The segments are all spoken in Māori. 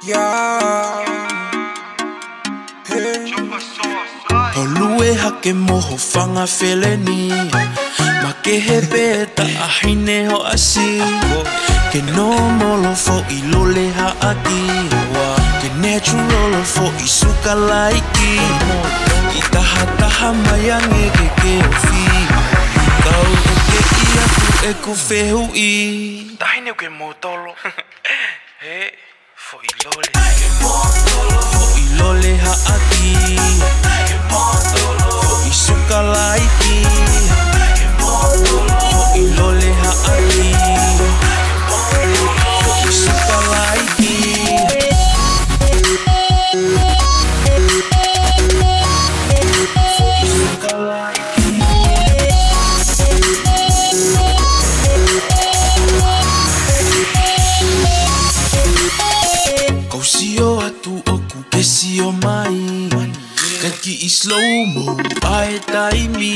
Yeah. Hey. Holue hake moho whanga wheleni Ma ke he peta ahine ho asi Ke no molo fo I lole ha aki Ke natural fo I suka laiki I taha taha mayange ke ofi Kau ke ia tu e ku whehu I Tahine ke motolo He, fo I lole Fo I lole ha aki Fo I suka laiki Fo I lole ha aki Fo I suka laiki Fo I suka laiki Kau sio atu oku ke sio mai Kaki I slow-mo ae taimi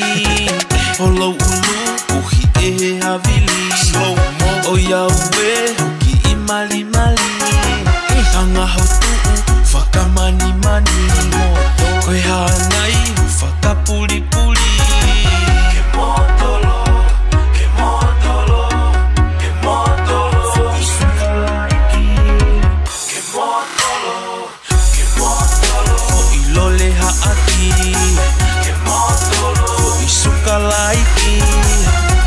Holo ulu uhi e he havili Slow-mo o iau e hoki I mali mali Hanga hotu whakamani mani Koe hanai whakapuli puli Ke motolo, ke motolo, ke motolo Fo I suka laiki Ke motolo, ke motolo Fo I lole ha aki Ke motolo Fo I suka laiki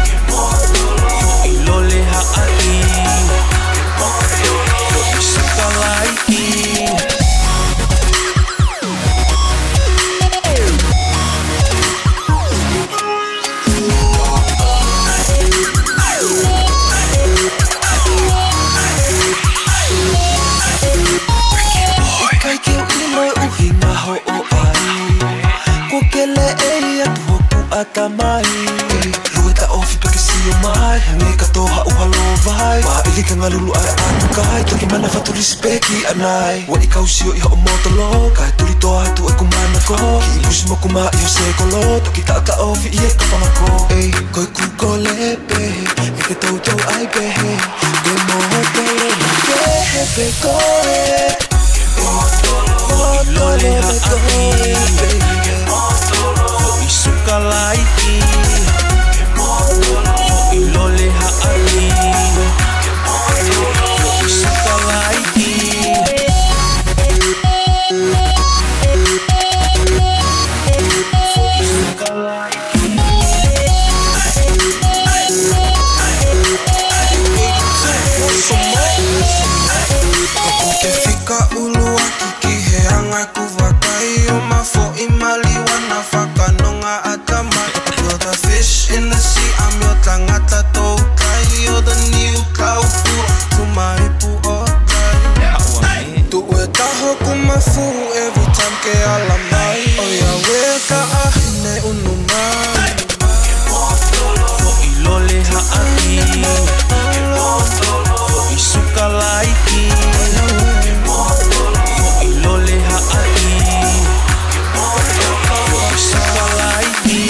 Ke motolo Fo I lole ha aki Ke motolo Fo I suka laiki Kai keu I moi uhi ngā ho o ai Ko ke le e atu hoku atamai Lue ta ofi peke sio mai Nge katoha uhalo vai Wa ili ka ngalulu ai atu kai Toki mana fatu rispeki anai Wa I kau sio I ho motolo Kai tuli toa hatu e kumana ko Ki I pusi moku ma I ho sekolo Toki ta ta ofi I e kapamako Koi kuko lepe Me ke tau tau ai pehe Ke moho tele na ke he pe koe Lole ha aki Ke motolo Fo I suka laiki Ke motolo Fo I lole ha aki Ke motolo Fo I suka laiki Fo I suka laiki Aku ke fika ulu aki ki he angai ku wakai O ma fo I mali wana whakanonga atamai You're the fish in the sea, I'm your tangata taukai You're the new cloud fu, tu maipu o kai Tu e taho ku mafu every time ke alamai O ya weka ahine unumai Ke motolo Fo I lole ha aki Ke motolo Fo I suka laiki Ke motolo Fo I lole ha aki Ke motolo Fo I suka laiki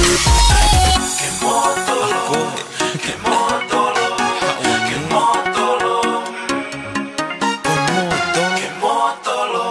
Ke motolo Ke motolo Ke motolo Ke motolo